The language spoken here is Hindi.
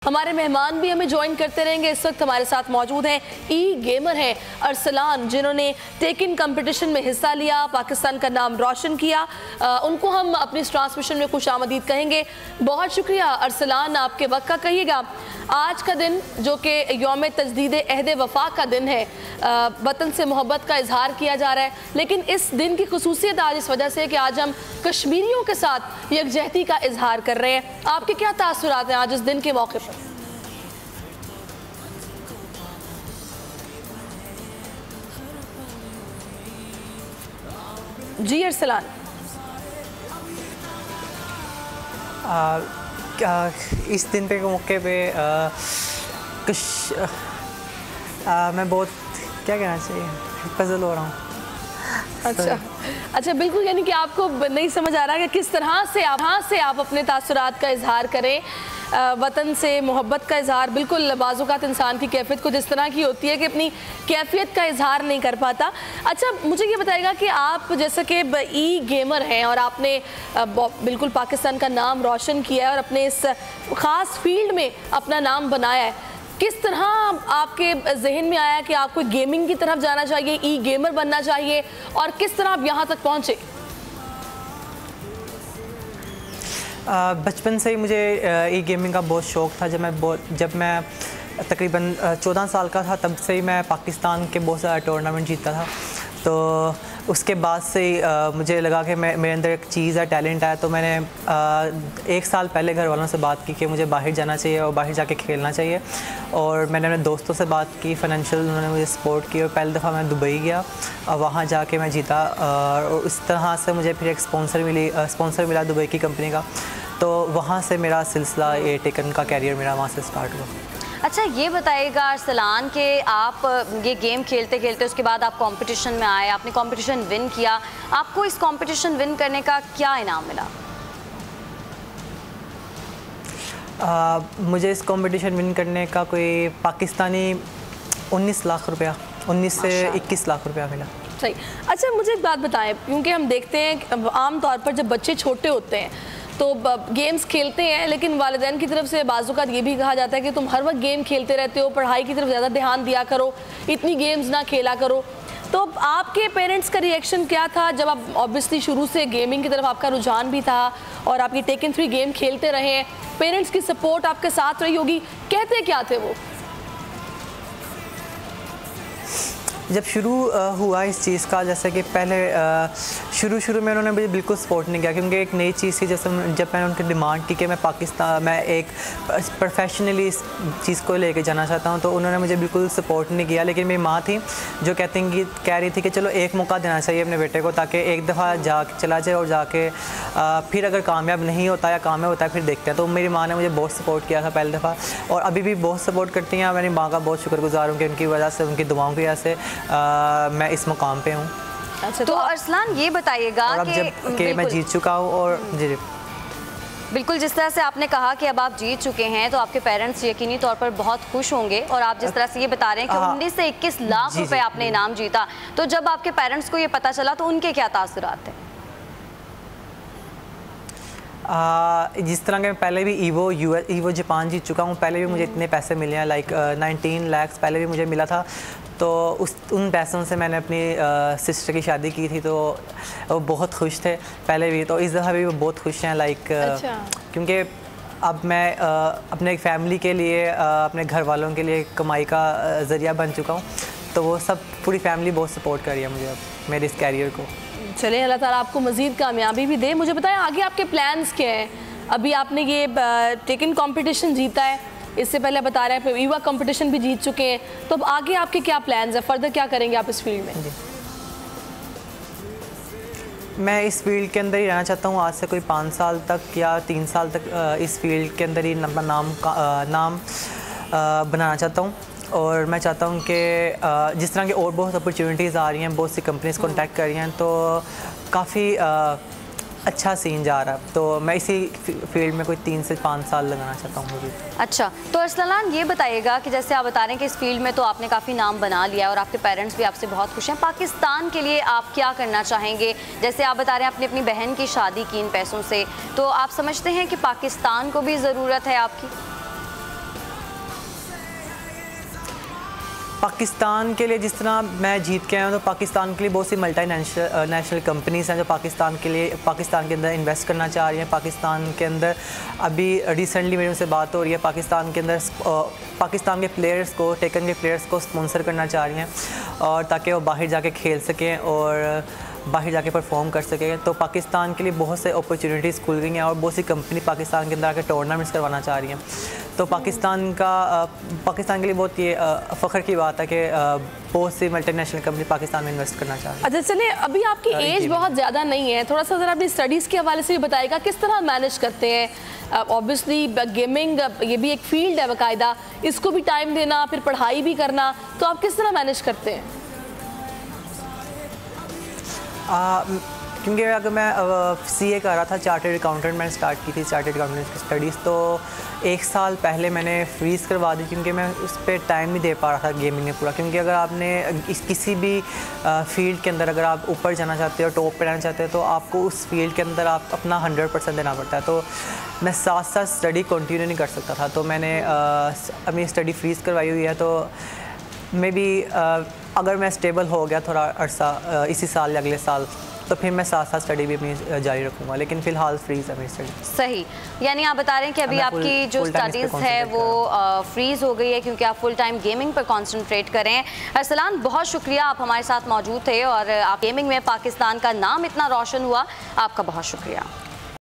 हमारे मेहमान भी हमें ज्वाइन करते रहेंगे। इस वक्त हमारे साथ मौजूद हैं ई गेमर हैं अरसलान, जिन्होंने टेकन कंपटीशन में हिस्सा लिया, पाकिस्तान का नाम रोशन किया। उनको हम अपनी इस ट्रांसमिशन में खुश आमदीद कहेंगे। बहुत शुक्रिया अरसलान, आपके वक्त का। कहिएगा, आज का दिन जो कि यौम तजदीद अहद वफा का दिन है, वतन से मोहब्बत का इजहार किया जा रहा है, लेकिन इस दिन की खुसूसियत आज इस वजह से है कि आज हम कश्मीरियों के साथ यकजहती का इजहार कर रहे हैं। आपके क्या तासुरात हैं आज इस दिन के मौके पर? जी अरसलान। इस दिन पे मौके पे कुछ मैं बहुत क्या कहना चाहिए, पजल हो रहा हूँ। अच्छा, बिल्कुल, यानी कि आपको नहीं समझ आ रहा कि किस तरह से आप अपने तासुरात का इजहार करें, वतन से मोहब्बत का इजहार। बिल्कुल, बाज़-औक़ात इंसान की कैफियत कुछ इस तरह की होती है कि अपनी कैफियत का इजहार नहीं कर पाता। अच्छा, मुझे ये बताइएगा कि आप जैसे कि ई गेमर हैं और आपने बिल्कुल पाकिस्तान का नाम रोशन किया है और अपने इस ख़ास फील्ड में अपना नाम बनाया है, किस तरह आपके जहन में आया कि आपको गेमिंग की तरफ जाना चाहिए, ई गेमर बनना चाहिए, और किस तरह आप यहाँ तक पहुँचे? बचपन से ही मुझे ई गेमिंग का बहुत शौक़ था। जब मैं तकरीबन 14 साल का था, तब से ही मैं पाकिस्तान के बहुत सारे टूर्नामेंट जीतता था। तो उसके बाद से मुझे लगा कि मेरे अंदर एक चीज़ है, टैलेंट है। तो मैंने 1 साल पहले घर वालों से बात की कि मुझे बाहर जाना चाहिए और बाहर जाके खेलना चाहिए। और मैंने अपने दोस्तों से बात की, फाइनेंशियल उन्होंने मुझे सपोर्ट की, और पहली दफ़ा मैं दुबई गया और वहाँ जाके मैं जीता। और इस तरह से मुझे फिर एक स्पॉन्सर मिला दुबई की कंपनी का। तो वहाँ से मेरा सिलसिला ये टेकन का कैरियर मेरा वहाँ से स्टार्ट हुआ। अच्छा, ये बताइएगा अरसलान कि आप ये गेम खेलते खेलते उसके बाद आप कंपटीशन में आए, आपने कंपटीशन विन किया, आपको इस कंपटीशन विन करने का क्या इनाम मिला? मुझे इस कंपटीशन विन करने का कोई पाकिस्तानी 19 लाख रुपया, 19 से 21 लाख रुपया मिला। सही। अच्छा, मुझे एक बात बताएं, क्योंकि हम देखते हैं आम तौर पर जब बच्चे छोटे होते हैं तो गेम्स खेलते हैं, लेकिन वालिदैन की तरफ से बाज़-औक़ात ये भी कहा जाता है कि तुम हर वक्त गेम खेलते रहते हो, पढ़ाई की तरफ ज़्यादा ध्यान दिया करो, इतनी गेम्स ना खेला करो। तो आपके पेरेंट्स का रिएक्शन क्या था जब आप, ऑब्वियसली शुरू से गेमिंग की तरफ आपका रुझान भी था और आप ये टेकन 3 गेम खेलते रहे हैं, पेरेंट्स की सपोर्ट आपके साथ रही होगी, कहते क्या थे वो? जब शुरू हुआ इस चीज़ का, जैसे कि पहले शुरू में उन्होंने मुझे बिल्कुल सपोर्ट नहीं किया, क्योंकि एक नई चीज़ थी। जैसे जब मैंने उनकी डिमांड की कि मैं एक प्रोफेशनली इस चीज़ को लेके जाना चाहता हूं, तो उन्होंने मुझे बिल्कुल सपोर्ट नहीं किया। लेकिन मेरी माँ थी जो कह रही थी कि चलो एक मौका देना चाहिए अपने बेटे को, ताकि एक दफ़ा चला जाए और जाके फिर अगर कामयाब नहीं होता या कामयाब होता है फिर देखते हैं। तो मेरी माँ ने मुझे बहुत सपोर्ट किया था पहली दफ़ा, और अभी भी बहुत सपोर्ट करती हैं। मेरी माँ का बहुत शुक्रगुजार हूँ कि उनकी वजह से, उनकी दुआओं की वजह से मैं इस मुकाम पे हूँ। अच्छा, तो अरसलान ये बताइएगा कि मैं जीत चुका हूँ, और जी बिल्कुल, जिस तरह से आपने कहा कि अब आप जीत चुके हैं, तो आपके पेरेंट्स यकीनी तौर पर बहुत खुश होंगे। और आप जिस तरह से ये बता रहे हैं कि 19 से 21 लाख रुपए आपने इनाम जीता, तो जब आपके पेरेंट्स को ये पता चला तो उनके क्या तासुरात थे? जिस तरह के मैं पहले भी ईवो जापान जीत चुका हूँ, पहले भी मुझे इतने पैसे मिले हैं, लाइक 19 लाख पहले भी मुझे मिला था। तो उन पैसों से मैंने अपनी सिस्टर की शादी की थी, तो वो बहुत खुश थे पहले भी, तो इस दफ़ा भी वो बहुत खुश हैं, लाइक क्योंकि अब मैं अपने फैमिली के लिए, अपने घर वालों के लिए कमाई का ज़रिया बन चुका हूँ। तो वो सब, पूरी फैमिली बहुत सपोर्ट कर रही है मुझे अब मेरे इस कैरियर को। चलिए, अल्लाह ताला आपको मज़ीद कामयाबी भी दे। मुझे बताएं आगे आपके प्लान्स क्या हैं? अभी आपने ये टेकन कंपटीशन जीता है, इससे पहले बता रहे हैं ईवा कंपटीशन भी जीत चुके हैं, तो अब आगे आपके क्या प्लान्स हैं, फर्दर क्या करेंगे आप इस फील्ड में? मैं इस फील्ड के अंदर ही रहना चाहता हूँ, आज से कोई 5 साल तक या 3 साल तक इस फील्ड के अंदर ही नाम बनाना चाहता हूँ। और मैं चाहता हूँ कि जिस तरह की और बहुत अपॉर्चुनिटीज़ आ रही हैं, बहुत सी कंपनीज़ कॉन्टैक्ट कर रही हैं, तो काफ़ी अच्छा सीन जा रहा है। तो मैं इसी फील्ड में कोई 3 से 5 साल लगाना चाहता हूँ मुझे। अच्छा, तो अरसलान ये बताइएगा कि जैसे आप बता रहे हैं कि इस फील्ड में तो आपने काफ़ी नाम बना लिया और आपके पेरेंट्स भी आपसे बहुत खुश हैं, पाकिस्तान के लिए आप क्या करना चाहेंगे? जैसे आप बता रहे हैं आपने अपनी बहन की शादी की इन पैसों से, तो आप समझते हैं कि पाकिस्तान को भी ज़रूरत है आपकी? पाकिस्तान के लिए जिस तरह मैं जीत के आया हूँ, तो पाकिस्तान के लिए बहुत सी मल्टी नेशनल कंपनीज़ हैं जो पाकिस्तान के अंदर इन्वेस्ट करना चाह रही हैं। पाकिस्तान के अंदर अभी रिसेंटली मेरे उनसे बात हो रही है, पाकिस्तान के अंदर पाकिस्तान के प्लेयर्स को, टेकन के प्लेयर्स को स्पॉन्सर करना चाह रही हैं, और ताकि वो बाहर जाके खेल सकें और बाहर जाके परफॉर्म कर सकें। तो पाकिस्तान के लिए बहुत से अपॉर्चुनिटीज़ खुल गई हैं और बहुत सी कंपनी पाकिस्तान के अंदर आके टूर्नामेंट्स करवाना चाह रही हैं। तो पाकिस्तान के लिए बहुत ये फ़ख्र की बात है कि बहुत सी मल्टीनेशनल कंपनी पाकिस्तान में इन्वेस्ट करना चाह रही है। अच्छा चलिए, अभी आपकी एज बहुत ज़्यादा नहीं है, थोड़ा सा ज़रा अपनी स्टडीज़ के हवाले से भी बताएगा, किस तरह मैनेज करते हैं? ऑब्वियसली गेमिंग ये भी एक फील्ड है बाकायदा, इसको भी टाइम देना, फिर पढ़ाई भी करना, तो आप किस तरह मैनेज करते हैं? क्योंकि अगर मैं CA कर रहा था, चार्टर्ड अकाउंटेंट मैंने स्टार्ट की थी, चार्टर्ड अकाउंटेंट की स्टडीज़, तो 1 साल पहले मैंने फ्रीज़ करवा दी, क्योंकि मैं उस पर टाइम नहीं दे पा रहा था गेमिंग में पूरा। क्योंकि अगर आपने किसी भी फील्ड के अंदर अगर आप ऊपर जाना चाहते हो, टॉप पे रहना चाहते हो, तो आपको उस फील्ड के अंदर आप अपना 100% देना पड़ता है। तो मैं साथ साथ स्टडी कंटिन्यू नहीं कर सकता था, तो मैंने अपनी स्टडी फ्रीज़ करवाई हुई है। तो मे बी अगर मैं स्टेबल हो गया थोड़ा अरसा इसी साल या अगले साल, तो फिर मैं साथ साथ स्टडी भी अपनी जारी रखूँगा, लेकिन फ़िलहाल फ्रीज़ है मेरी स्टडी। सही, यानी आप बता रहे हैं कि अभी आपकी जो स्टडीज़ है वो फ्रीज़ हो गई है क्योंकि आप फुल टाइम गेमिंग पर कॉन्सेंट्रेट कर रहे हैं। अरसलान, बहुत शुक्रिया, आप हमारे साथ मौजूद थे और आप गेमिंग में पाकिस्तान का नाम इतना रोशन हुआ, आपका बहुत शुक्रिया।